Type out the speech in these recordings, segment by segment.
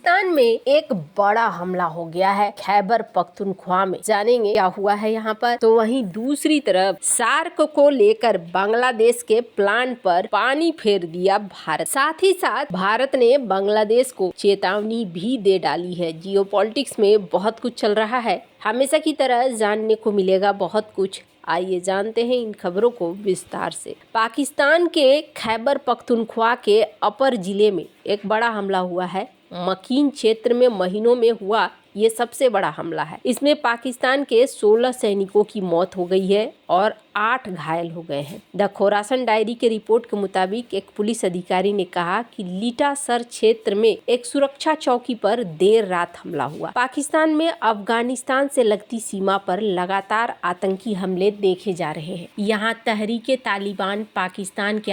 पाकिस्तान में एक बड़ा हमला हो गया है खैबर पख्तूनख्वा में। जानेंगे क्या हुआ है यहाँ पर। तो वहीं दूसरी तरफ सार्क को लेकर बांग्लादेश के प्लान पर पानी फेर दिया भारत। साथ ही साथ भारत ने बांग्लादेश को चेतावनी भी दे डाली है। जियोपॉलिटिक्स में बहुत कुछ चल रहा है, हमेशा की तरह जानने को मिलेगा बहुत कुछ। आइए जानते हैं इन खबरों को विस्तार से। पाकिस्तान के खैबर पख्तूनख्वा के अपर जिले में एक बड़ा हमला हुआ है। मकीन क्षेत्र में महीनों में हुआ ये सबसे बड़ा हमला है। इसमें पाकिस्तान के 16 सैनिकों की मौत हो गई है और 8 घायल हो गए हैं। द खोरासन डायरी के रिपोर्ट के मुताबिक एक पुलिस अधिकारी ने कहा कि लीटा सर क्षेत्र में एक सुरक्षा चौकी पर देर रात हमला हुआ। पाकिस्तान में अफगानिस्तान से लगती सीमा पर लगातार आतंकी हमले देखे जा रहे हैं। यहाँ तहरीके तालिबान पाकिस्तान के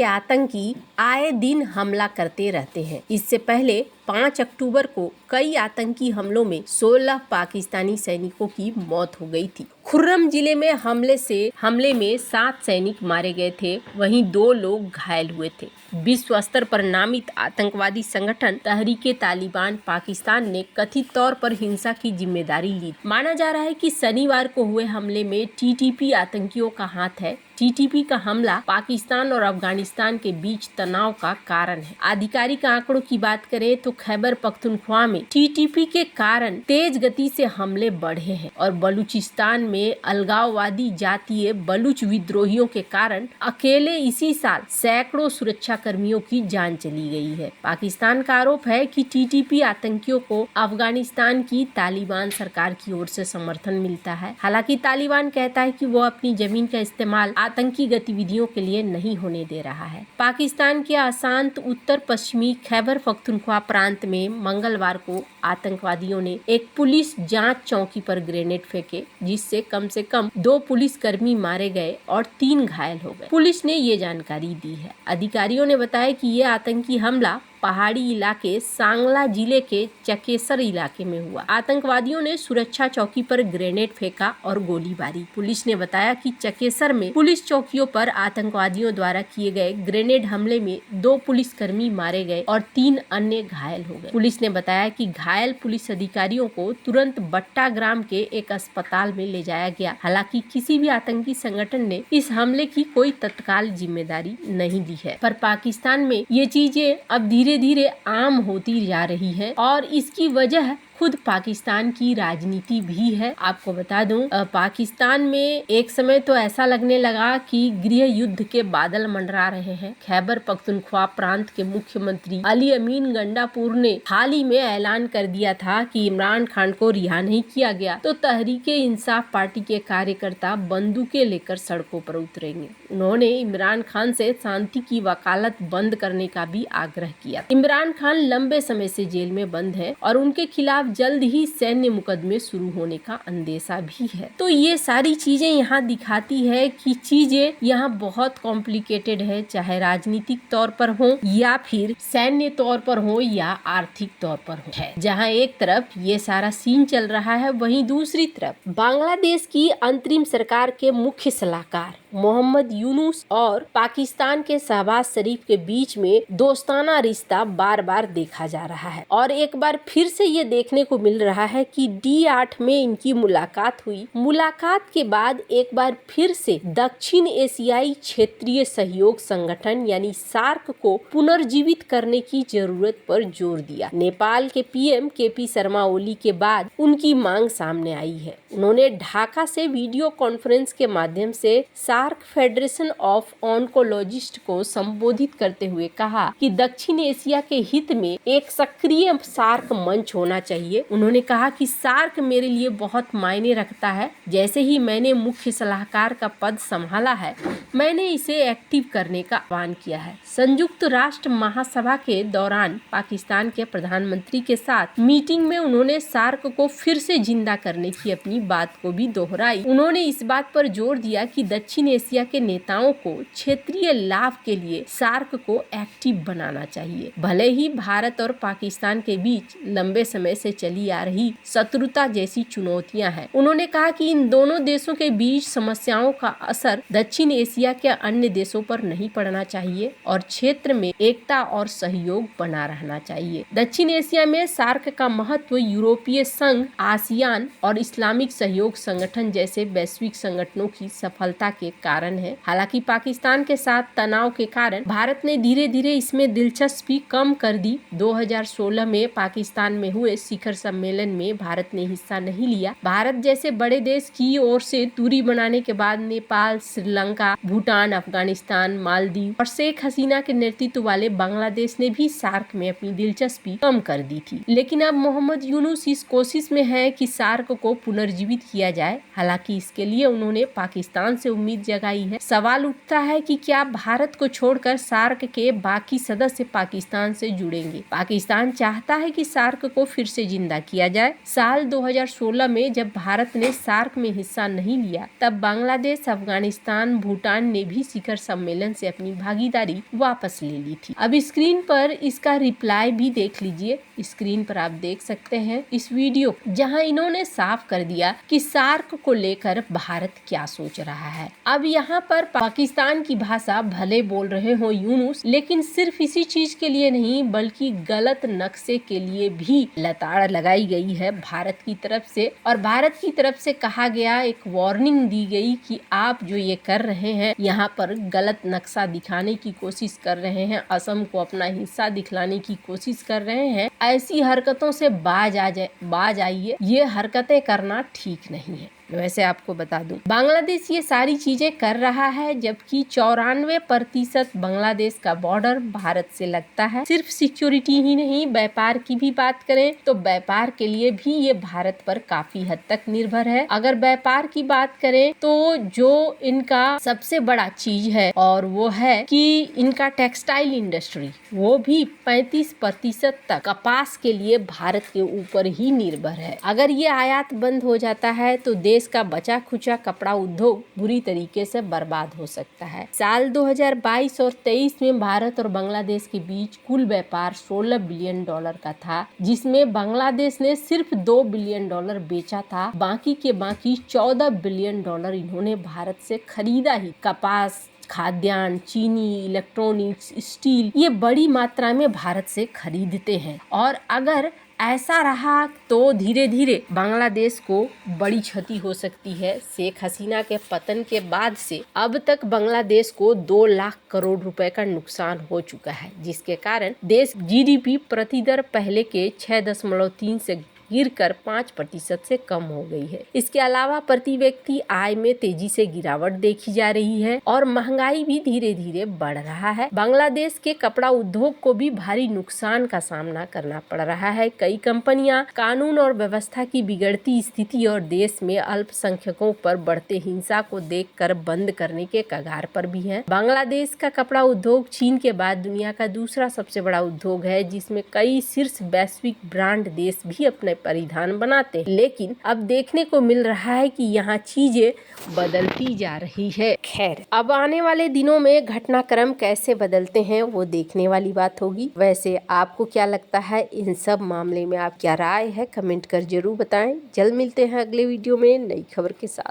आतंकी आए दिन हमला करते रहते हैं। इससे पहले 5 अक्टूबर को कई आतंकी हमलों में 16 पाकिस्तानी सैनिकों की मौत हो गई थी। खुर्रम जिले में हमले में 7 सैनिक मारे गए थे, वहीं 2 लोग घायल हुए थे। विश्व स्तर पर नामित आतंकवादी संगठन तहरीके तालिबान पाकिस्तान ने कथित तौर पर हिंसा की जिम्मेदारी ली। माना जा रहा है कि शनिवार को हुए हमले में टीटीपी आतंकियों का हाथ है। टीटीपी का हमला पाकिस्तान और अफगानिस्तान के बीच तनाव का कारण है। आधिकारिक आंकड़ों की बात करें तो खैबर पख्तूनख्वा में टीटीपी के कारण तेज गति से हमले बढ़े हैं और बलूचिस्तान में अलगाववादी जातीय बलूच विद्रोहियों के कारण अकेले इसी साल सैकड़ों सुरक्षा कर्मियों की जान चली गई है। पाकिस्तान का आरोप है कि टीटीपी आतंकियों को अफगानिस्तान की तालिबान सरकार की ओर से समर्थन मिलता है। हालांकि तालिबान कहता है कि वो अपनी जमीन का इस्तेमाल आतंकी गतिविधियों के लिए नहीं होने दे रहा है। पाकिस्तान के अशांत उत्तर पश्चिमी खैबर पख्तूनख्वा प्रांत में मंगलवार को आतंकवादियों ने एक पुलिस जांच चौकी पर ग्रेनेड फेंके, जिससे कम से कम 2 पुलिसकर्मी मारे गए और 3 घायल हो गए। पुलिस ने ये जानकारी दी है। अधिकारियों ने बताया कि ये आतंकी हमला पहाड़ी इलाके सांगला जिले के चकेसर इलाके में हुआ। आतंकवादियों ने सुरक्षा चौकी पर ग्रेनेड फेंका और गोलीबारी। पुलिस ने बताया कि चकेसर में पुलिस चौकियों पर आतंकवादियों द्वारा किए गए ग्रेनेड हमले में 2 पुलिसकर्मी मारे गए और 3 अन्य घायल हो गए। पुलिस ने बताया कि घायल पुलिस अधिकारियों को तुरंत बट्टाग्राम के एक अस्पताल में ले जाया गया। हालांकि किसी भी आतंकी संगठन ने इस हमले की कोई तत्काल जिम्मेदारी नहीं दी है। पर पाकिस्तान में ये चीजें अब धीरे धीरे आम होती जा रही है और इसकी वजह खुद पाकिस्तान की राजनीति भी है। आपको बता दूं, पाकिस्तान में एक समय तो ऐसा लगने लगा कि गृह युद्ध के बादल मंडरा रहे हैं। खैबर पख्तूनख्वा प्रांत के मुख्यमंत्री अली अमीन गंडापुर ने हाल ही में ऐलान कर दिया था कि इमरान खान को रिहा नहीं किया गया तो तहरीके इंसाफ पार्टी के कार्यकर्ता बंदूकें लेकर सड़कों पर उतरेंगे। उन्होंने इमरान खान से शांति की वकालत बंद करने का भी आग्रह किया। इमरान खान लंबे समय से जेल में बंद है और उनके खिलाफ जल्द ही सैन्य मुकदमे शुरू होने का अंदेशा भी है। तो ये सारी चीजें यहाँ दिखाती है कि चीजें यहाँ बहुत कॉम्प्लिकेटेड है, चाहे राजनीतिक तौर पर हो या फिर सैन्य तौर पर हो या आर्थिक तौर पर हो। है जहाँ एक तरफ ये सारा सीन चल रहा है, वहीं दूसरी तरफ बांग्लादेश की अंतरिम सरकार के मुख्य सलाहकार मोहम्मद यूनुस और पाकिस्तान के शहबाज शरीफ के बीच में दोस्ताना रिश्ता बार बार देखा जा रहा है और एक बार फिर से ये देखने को मिल रहा है कि D8 में इनकी मुलाकात हुई। मुलाकात के बाद एक बार फिर से दक्षिण एशियाई क्षेत्रीय सहयोग संगठन यानी सार्क को पुनर्जीवित करने की जरूरत पर जोर दिया। नेपाल के पीएम KP शर्मा ओली के बाद उनकी मांग सामने आई है। उन्होंने ढाका से वीडियो कॉन्फ्रेंस के माध्यम से सार्क फेडरेशन ऑफ ऑन्कोलॉजिस्ट को संबोधित करते हुए कहा कि दक्षिण एशिया के हित में एक सक्रिय सार्क मंच होना चाहिए। उन्होंने कहा कि सार्क मेरे लिए बहुत मायने रखता है। जैसे ही मैंने मुख्य सलाहकार का पद संभाला है, मैंने इसे एक्टिव करने का आह्वान किया है। संयुक्त राष्ट्र महासभा के दौरान पाकिस्तान के प्रधानमंत्री के साथ मीटिंग में उन्होंने सार्क को फिर से जिंदा करने की अपनी बात को भी दोहराई। उन्होंने इस बात पर जोर दिया कि दक्षिण एशिया के नेताओं को क्षेत्रीय लाभ के लिए सार्क को एक्टिव बनाना चाहिए। चाहिए। भले ही भारत और पाकिस्तान के बीच लंबे समय से चली आ रही शत्रुता जैसी चुनौतियां हैं, उन्होंने कहा कि इन दोनों देशों के बीच समस्याओं का असर दक्षिण एशिया के अन्य देशों पर नहीं पड़ना चाहिए और क्षेत्र में एकता और सहयोग बना रहना चाहिए। दक्षिण एशिया में सार्क का महत्व यूरोपीय संघ, आसियान और इस्लामिक सहयोग संगठन जैसे वैश्विक संगठनों की सफलता के कारण है। हालांकि पाकिस्तान के साथ तनाव के कारण भारत ने धीरे धीरे इसमें दिलचस्पी कम कर दी। 2016 में पाकिस्तान में हुए शिखर सम्मेलन में भारत ने हिस्सा नहीं लिया। भारत जैसे बड़े देश की ओर से दूरी बनाने के बाद नेपाल, श्रीलंका, भूटान, अफगानिस्तान, मालदीव और शेख हसीना के नेतृत्व वाले बांग्लादेश ने भी सार्क में अपनी दिलचस्पी कम कर दी थी। लेकिन अब मोहम्मद यूनुस इस कोशिश में है कि सार्क को पुनर्जीवित किया जाए। हालांकि इसके लिए उन्होंने पाकिस्तान से उम्मीद जगाई है। सवाल उठता है कि क्या भारत को छोड़कर सार्क के बाकी सदस्य पाकिस्तान से जुड़ेंगे। पाकिस्तान चाहता है कि सार्क को फिर से जिंदा किया जाए। साल 2016 में जब भारत ने सार्क में हिस्सा नहीं लिया, तब बांग्लादेश, अफगानिस्तान, भूटान ने भी शिखर सम्मेलन से अपनी भागीदारी वापस ले ली थी। अब स्क्रीन पर इसका रिप्लाई भी देख लीजिए। स्क्रीन पर आप देख सकते हैं इस वीडियो, जहां इन्होंने साफ कर दिया कि सार्क को लेकर भारत क्या सोच रहा है। अब यहाँ पर पाकिस्तान की भाषा भले बोल रहे हो यूनुस, लेकिन सिर्फ इसी चीज के लिए नहीं बल्कि गलत नक्शे के लिए भी लताड़ लगाई गई है भारत की तरफ से। और भारत की तरफ से कहा गया, एक वार्निंग दी गई कि आप जो ये कर रहे हैं, यहाँ पर गलत नक्शा दिखाने की कोशिश कर रहे हैं, असम को अपना हिस्सा दिखलाने की कोशिश कर रहे हैं, ऐसी हरकतों से बाज आइए। ये हरकतें करना ठीक नहीं है। वैसे आपको बता दूं, बांग्लादेश ये सारी चीजें कर रहा है जबकि 94% बांग्लादेश का बॉर्डर भारत से लगता है। सिर्फ सिक्योरिटी ही नहीं, व्यापार की भी बात करें तो व्यापार के लिए भी ये भारत पर काफी हद तक निर्भर है। अगर व्यापार की बात करें तो जो इनका सबसे बड़ा चीज है और वो है कि इनका टेक्सटाइल इंडस्ट्री, वो भी 35% तक कपास के लिए भारत के ऊपर ही निर्भर है। अगर ये आयात बंद हो जाता है तो देश का बचा खुचा कपड़ा उद्योग बुरी तरीके से बर्बाद हो सकता है। साल 2022 और 23 में भारत और बांग्लादेश के बीच कुल व्यापार $16 बिलियन का था, जिसमें बांग्लादेश ने सिर्फ $2 बिलियन बेचा था। बाकी के बाकी $14 बिलियन इन्होंने भारत से खरीदा ही। कपास, खाद्यान्न, चीनी, इलेक्ट्रॉनिक्स, स्टील ये बड़ी मात्रा में भारत से खरीदते हैं। और अगर ऐसा रहा तो धीरे धीरे बांग्लादेश को बड़ी क्षति हो सकती है। शेख हसीना के पतन के बाद से अब तक बांग्लादेश को 2 लाख करोड़ रुपए का नुकसान हो चुका है, जिसके कारण देश जीडीपी प्रतिदर पहले के 6.3 से गिरकर 5% से कम हो गई है। इसके अलावा प्रति व्यक्ति आय में तेजी से गिरावट देखी जा रही है और महंगाई भी धीरे धीरे बढ़ रहा है। बांग्लादेश के कपड़ा उद्योग को भी भारी नुकसान का सामना करना पड़ रहा है। कई कंपनियां कानून और व्यवस्था की बिगड़ती स्थिति और देश में अल्पसंख्यकों पर बढ़ते हिंसा को देखकर बंद करने के कगार पर भी है। बांग्लादेश का कपड़ा उद्योग चीन के बाद दुनिया का दूसरा सबसे बड़ा उद्योग है, जिसमें कई शीर्ष वैश्विक ब्रांड देश भी अपने परिधान बनाते हैं। लेकिन अब देखने को मिल रहा है कि यहाँ चीजें बदलती जा रही है। खैर, अब आने वाले दिनों में घटनाक्रम कैसे बदलते हैं वो देखने वाली बात होगी। वैसे आपको क्या लगता है इन सब मामले में, आप क्या राय है कमेंट कर जरूर बताएं। जल्द मिलते हैं अगले वीडियो में नई खबर के साथ।